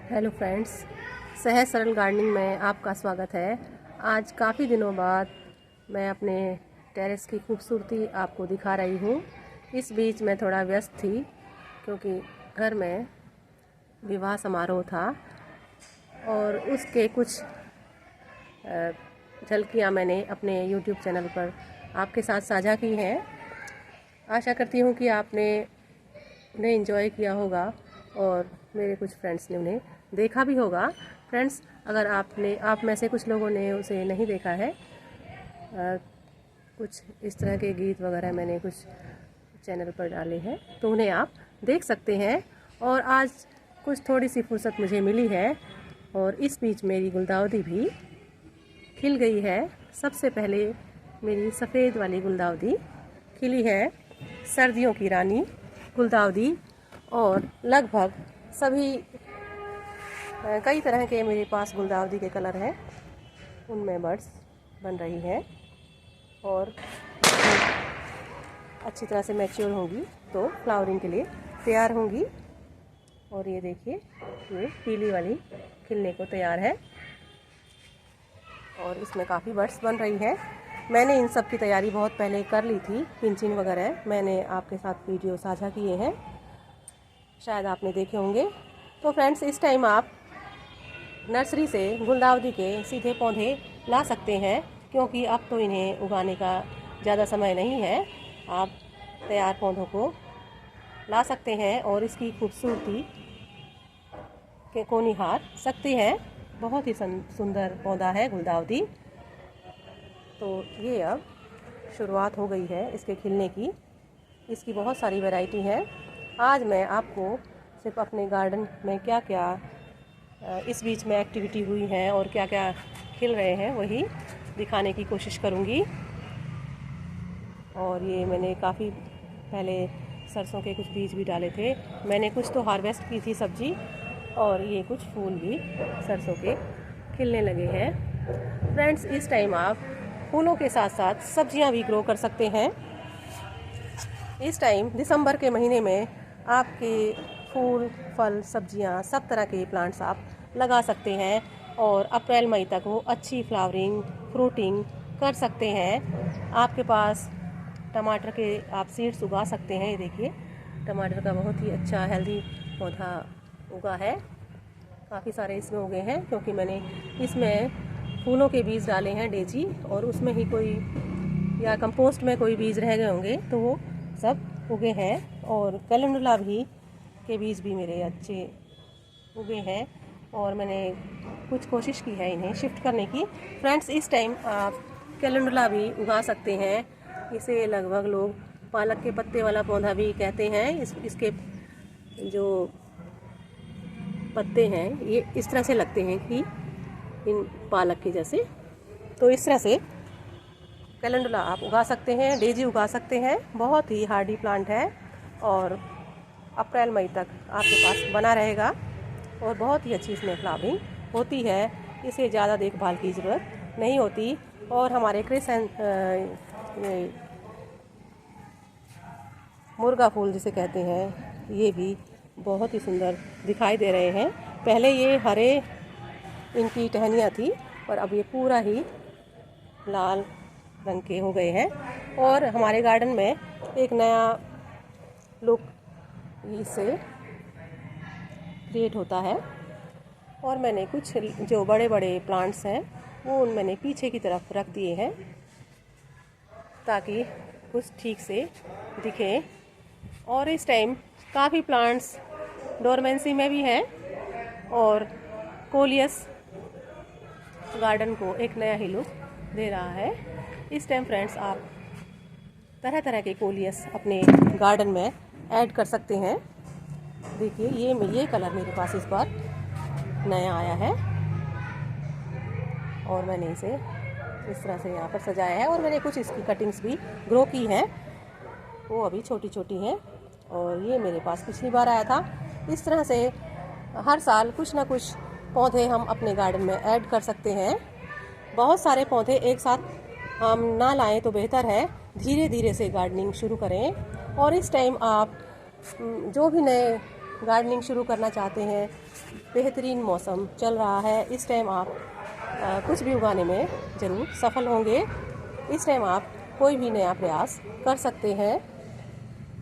Hello friends, सहज सरल gardening में आपका स्वागत है। आज काफ़ी दिनों बाद मैं अपने टेरेस की खूबसूरती आपको दिखा रही हूँ। इस बीच मैं थोड़ा व्यस्त थी क्योंकि घर में विवाह समारोह था और उसके कुछ झलकियाँ मैंने अपने यूट्यूब चैनल पर आपके साथ साझा की हैं। आशा करती हूँ कि आपने उन्हें एंजॉय किया होगा और मेरे कुछ फ्रेंड्स ने उन्हें देखा भी होगा। फ्रेंड्स, अगर आप में से कुछ लोगों ने उसे नहीं देखा है, कुछ इस तरह के गीत वगैरह मैंने कुछ चैनल पर डाले हैं तो उन्हें आप देख सकते हैं। और आज कुछ थोड़ी सी फुर्सत मुझे मिली है और इस बीच मेरी गुलदाउदी भी खिल गई है। सबसे पहले मेरी सफ़ेद वाली गुलदाउदी खिली है, सर्दियों की रानी गुलदाउदी। और लगभग सभी कई तरह के मेरे पास गुलदाउदी के कलर हैं, उनमें बर्ड्स बन रही हैं और अच्छी तरह से मैच्योर होंगी तो फ्लावरिंग के लिए तैयार होंगी। और ये देखिए, ये पीली वाली खिलने को तैयार है और इसमें काफ़ी बर्ड्स बन रही हैं। मैंने इन सब की तैयारी बहुत पहले कर ली थी, पिंचिंग वगैरह मैंने आपके साथ वीडियो साझा किए हैं, शायद आपने देखे होंगे। तो फ्रेंड्स, इस टाइम आप नर्सरी से गुलदाउदी के सीधे पौधे ला सकते हैं क्योंकि अब तो इन्हें उगाने का ज़्यादा समय नहीं है। आप तैयार पौधों को ला सकते हैं और इसकी खूबसूरती को निहार सकते हैं। बहुत ही सुंदर पौधा है गुलदाउदी। तो ये अब शुरुआत हो गई है इसके खिलने की। इसकी बहुत सारी वैरायटी है। आज मैं आपको सिर्फ अपने गार्डन में क्या क्या इस बीच में एक्टिविटी हुई है और क्या क्या खिल रहे हैं वही दिखाने की कोशिश करूँगी। और ये मैंने काफ़ी पहले सरसों के कुछ बीज भी डाले थे। मैंने कुछ तो हार्वेस्ट की थी सब्जी, और ये कुछ फूल भी सरसों के खिलने लगे हैं। फ्रेंड्स, इस टाइम आप फूलों के साथ साथ सब्जियां भी ग्रो कर सकते हैं। इस टाइम दिसंबर के महीने में आपके फूल, फल, सब्जियां, सब तरह के प्लांट्स आप लगा सकते हैं और अप्रैल मई तक वो अच्छी फ्लावरिंग, फ्रूटिंग कर सकते हैं। आपके पास टमाटर के आप सीड्स उगा सकते हैं। ये देखिए, टमाटर का बहुत ही अच्छा हेल्दी पौधा उगा है। काफ़ी सारे इसमें उगे हैं क्योंकि मैंने इसमें फूलों के बीज डाले हैं डेजी, और उसमें ही कोई या कंपोस्ट में कोई बीज रह गए होंगे तो वो सब उगे हैं। और कैलेंडुला भी के बीज भी मेरे अच्छे उगे हैं और मैंने कुछ कोशिश की है इन्हें शिफ्ट करने की। फ्रेंड्स, इस टाइम आप कैलेंडुला भी उगा सकते हैं। इसे लगभग लोग पालक के पत्ते वाला पौधा भी कहते हैं। इसके जो पत्ते हैं ये इस तरह से लगते हैं कि इन पालक के जैसे। तो इस तरह से कैलेंडुला आप उगा सकते हैं, डेजी उगा सकते हैं। बहुत ही हार्डी प्लांट है और अप्रैल मई तक आपके पास बना रहेगा और बहुत ही अच्छी इसमें फ्लावरिंग होती है। इसे ज़्यादा देखभाल की ज़रूरत नहीं होती। और हमारे मुर्गा फूल जिसे कहते हैं, ये भी बहुत ही सुंदर दिखाई दे रहे हैं। पहले ये हरे इनकी टहनियाँ थी और अब ये पूरा ही लाल रंग के हो गए हैं और हमारे गार्डन में एक नया लुक इससे क्रिएट होता है। और मैंने कुछ जो बड़े बड़े प्लांट्स हैं वो मैंने पीछे की तरफ रख दिए हैं ताकि कुछ ठीक से दिखे। और इस टाइम काफ़ी प्लांट्स डोरमेंसी में भी हैं और कोलियस गार्डन को एक नया ही लुक दे रहा है। इस टाइम फ्रेंड्स, आप तरह तरह के कोलियस अपने गार्डन में ऐड कर सकते हैं। देखिए, ये कलर मेरे पास इस बार नया आया है और मैंने इसे इस तरह से यहाँ पर सजाया है। और मैंने कुछ इसकी कटिंग्स भी ग्रो की हैं, वो अभी छोटी छोटी हैं। और ये मेरे पास पिछली बार आया था। इस तरह से हर साल कुछ ना कुछ पौधे हम अपने गार्डन में ऐड कर सकते हैं। बहुत सारे पौधे एक साथ हम ना लाएं तो बेहतर है, धीरे धीरे से गार्डनिंग शुरू करें। और इस टाइम आप जो भी नए गार्डनिंग शुरू करना चाहते हैं, बेहतरीन मौसम चल रहा है, इस टाइम आप कुछ भी उगाने में ज़रूर सफल होंगे। इस टाइम आप कोई भी नया प्रयास कर सकते हैं।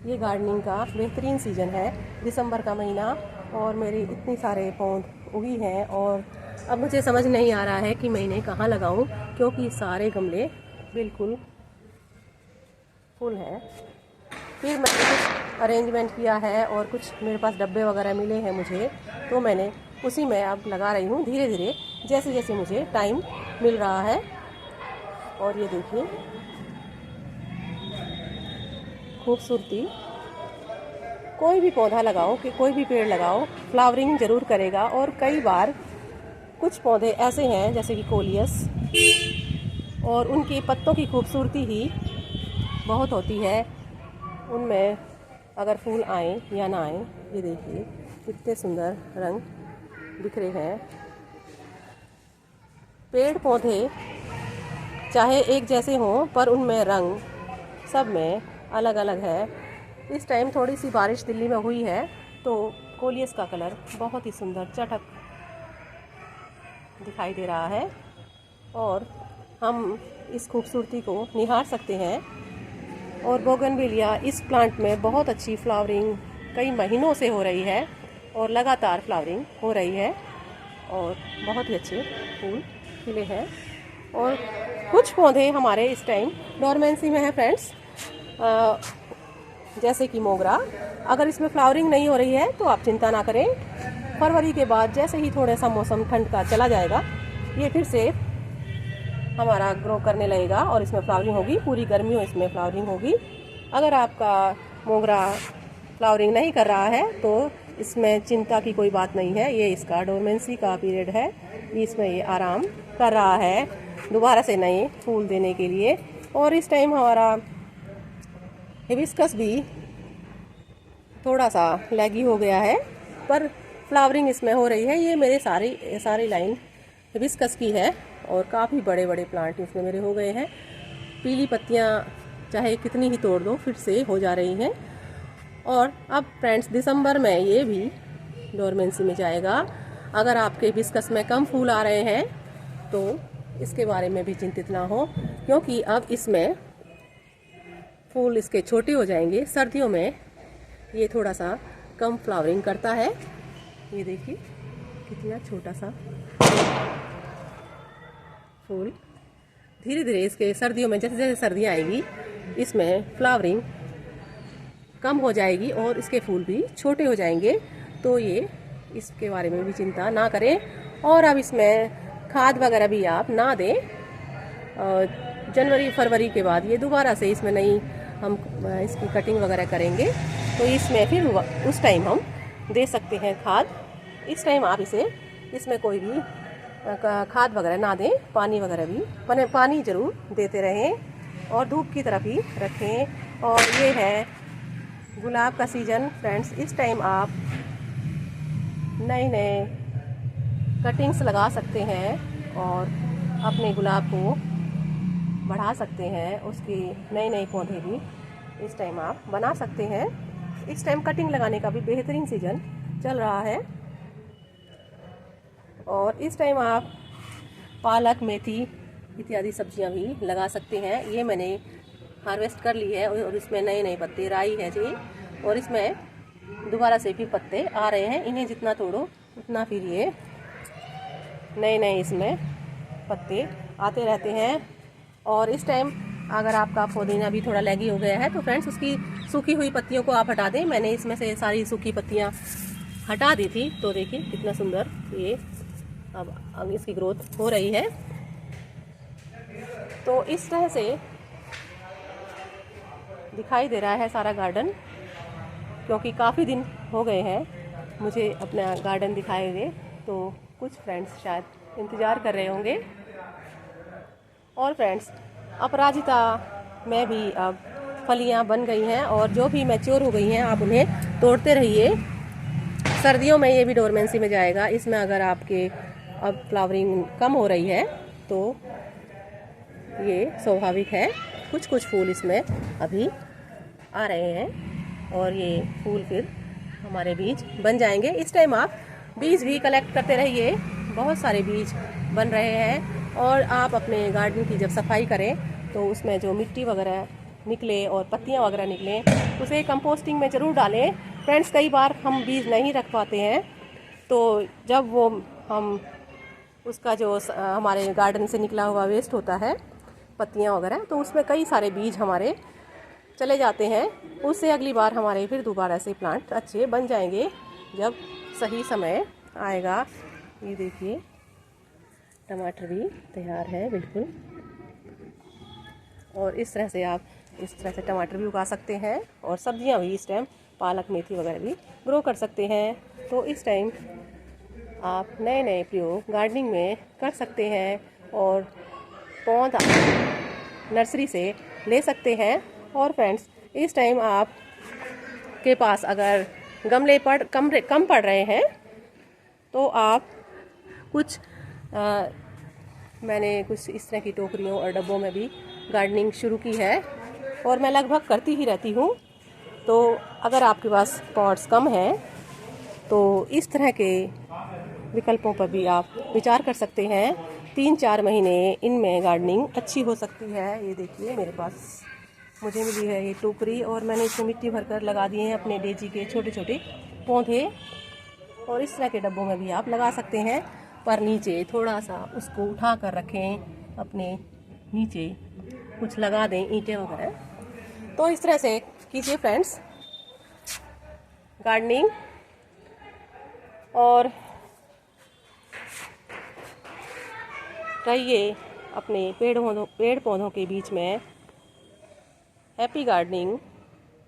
ये गार्डनिंग का बेहतरीन सीज़न है, दिसंबर का महीना, और मेरी इतनी सारे पौध उगी हैं और अब मुझे समझ नहीं आ रहा है कि मैं इन्हें कहाँ लगाऊं, क्योंकि सारे गमले बिल्कुल फुल हैं। फिर मैंने कुछ अरेंजमेंट किया है और कुछ मेरे पास डब्बे वगैरह मिले हैं मुझे, तो मैंने उसी में अब लगा रही हूँ धीरे धीरे, जैसे जैसे मुझे टाइम मिल रहा है। और ये देखिए खूबसूरती। कोई भी पौधा लगाओ कि कोई भी पेड़ लगाओ, फ्लावरिंग ज़रूर करेगा। और कई बार कुछ पौधे ऐसे हैं जैसे कि कोलियस, और उनके पत्तों की खूबसूरती ही बहुत होती है, उनमें अगर फूल आए या ना आए। ये देखिए कितने सुंदर रंग बिखरे हैं। पेड़ पौधे चाहे एक जैसे हों, पर उनमें रंग सब में अलग अलग है। इस टाइम थोड़ी सी बारिश दिल्ली में हुई है, तो कोलियस का कलर बहुत ही सुंदर चटक दिखाई दे रहा है और हम इस खूबसूरती को निहार सकते हैं। और बोगनविलिया इस प्लांट में बहुत अच्छी फ्लावरिंग कई महीनों से हो रही है और लगातार फ्लावरिंग हो रही है और बहुत ही अच्छे फूल खिले हैं। और कुछ पौधे हमारे इस टाइम डोरमेंसी में है फ्रेंड्स, जैसे कि मोगरा। अगर इसमें फ्लावरिंग नहीं हो रही है तो आप चिंता ना करें, फरवरी के बाद जैसे ही थोड़ा सा मौसम ठंड का चला जाएगा, ये फिर से हमारा ग्रो करने लगेगा और इसमें फ्लावरिंग होगी। पूरी गर्मियों इसमें फ्लावरिंग होगी। अगर आपका मोगरा फ्लावरिंग नहीं कर रहा है तो इसमें चिंता की कोई बात नहीं है, ये इसका डोरमेंसी का पीरियड है, इसमें ये आराम कर रहा है दोबारा से नए फूल देने के लिए। और इस टाइम हमारा हिबिस्कस भी थोड़ा सा लैगी हो गया है, पर फ्लावरिंग इसमें हो रही है। ये मेरे सारी लाइन हिबिस्कस की है और काफ़ी बड़े बड़े प्लांट इसमें मेरे हो गए हैं। पीली पत्तियां चाहे कितनी ही तोड़ दो फिर से हो जा रही हैं। और अब फ्रेंड्स दिसंबर में ये भी डोरमेंसी में जाएगा। अगर आपके हिबिस्कस में कम फूल आ रहे हैं तो इसके बारे में भी चिंतित ना हो, क्योंकि अब इसमें फूल इसके छोटे हो जाएंगे। सर्दियों में ये थोड़ा सा कम फ्लावरिंग करता है। ये देखिए कितना छोटा सा फूल। धीरे धीरे इसके सर्दियों में जैसे जैसे सर्दियाँ आएगी इसमें फ्लावरिंग कम हो जाएगी और इसके फूल भी छोटे हो जाएंगे। तो ये इसके बारे में भी चिंता ना करें। और अब इसमें खाद वगैरह भी आप ना दें। जनवरी फरवरी के बाद ये दोबारा से इसमें नई हम इसकी कटिंग वगैरह करेंगे, तो इसमें फिर उस टाइम हम दे सकते हैं खाद। इस टाइम आप इसमें कोई भी खाद वगैरह ना दें, पानी वगैरह भी पानी ज़रूर देते रहें और धूप की तरफ ही रखें। और ये है गुलाब का सीज़न फ्रेंड्स। इस टाइम आप नए नए कटिंग्स लगा सकते हैं और अपने गुलाब को बढ़ा सकते हैं। उसके नए नए पौधे भी इस टाइम आप बना सकते हैं। इस टाइम कटिंग लगाने का भी बेहतरीन सीज़न चल रहा है। और इस टाइम आप पालक, मेथी इत्यादि सब्जियां भी लगा सकते हैं। ये मैंने हार्वेस्ट कर ली है और इसमें नए नए पत्ते, राई है जी, और इसमें दोबारा से भी पत्ते आ रहे हैं। इन्हें जितना तोड़ो उतना फिर ये नए नए इसमें पत्ते आते रहते हैं। और इस टाइम अगर आपका पुदीना भी थोड़ा लैगी हो गया है तो फ्रेंड्स उसकी सूखी हुई पत्तियों को आप हटा दें। मैंने इसमें से सारी सूखी पत्तियां हटा दी थी, तो देखिए कितना सुंदर ये अब इसकी ग्रोथ हो रही है। तो इस तरह से दिखाई दे रहा है सारा गार्डन, क्योंकि काफ़ी दिन हो गए हैं मुझे अपना गार्डन दिखाए हुए, तो कुछ फ्रेंड्स शायद इंतज़ार कर रहे होंगे। और फ्रेंड्स अपराजिता में भी अब फलियां बन गई हैं और जो भी मैच्योर हो गई हैं आप उन्हें तोड़ते रहिए। सर्दियों में ये भी डोरमेंसी में जाएगा। इसमें अगर आपके अब फ्लावरिंग कम हो रही है तो ये स्वाभाविक है, कुछ फूल इसमें अभी आ रहे हैं और ये फूल फिर हमारे बीज बन जाएंगे। इस टाइम आप बीज भी कलेक्ट करते रहिए, बहुत सारे बीज बन रहे हैं। और आप अपने गार्डन की जब सफाई करें तो उसमें जो मिट्टी वगैरह निकले और पत्तियां वगैरह निकलें उसे कंपोस्टिंग में ज़रूर डालें। फ्रेंड्स, कई बार हम बीज नहीं रख पाते हैं, तो जब वो हम उसका जो हमारे गार्डन से निकला हुआ वेस्ट होता है, पत्तियां वगैरह, तो उसमें कई सारे बीज हमारे चले जाते हैं। उससे अगली बार हमारे फिर दोबारा से प्लांट अच्छे बन जाएंगे जब सही समय आएगा। ये देखिए टमाटर भी तैयार है बिल्कुल। और इस तरह से आप इस तरह से टमाटर भी उगा सकते हैं और सब्जियां भी इस टाइम पालक मेथी वगैरह भी ग्रो कर सकते हैं। तो इस टाइम आप नए नए प्रयोग गार्डनिंग में कर सकते हैं और पौधा नर्सरी से ले सकते हैं। और फ्रेंड्स, इस टाइम आप के पास अगर गमले कम पड़ रहे हैं तो आप कुछ मैंने कुछ इस तरह की टोकरियों और डब्बों में भी गार्डनिंग शुरू की है और मैं लगभग करती ही रहती हूँ। तो अगर आपके पास पॉट्स कम हैं तो इस तरह के विकल्पों पर भी आप विचार कर सकते हैं। 3-4 महीने इनमें गार्डनिंग अच्छी हो सकती है। ये देखिए मेरे पास मुझे मिली है ये टोकरी और मैंने इसमें मिट्टी भरकर लगा दिए हैं अपने डेजी के छोटे छोटे पौधे। और इस तरह के डब्बों में भी आप लगा सकते हैं, पर नीचे थोड़ा सा उसको उठा कर रखें, अपने नीचे कुछ लगा दें ईंटें वगैरह। तो इस तरह से कीजिए फ्रेंड्स गार्डनिंग। और रहिए अपने पेड़ पौधों के बीच में। Happy gardening.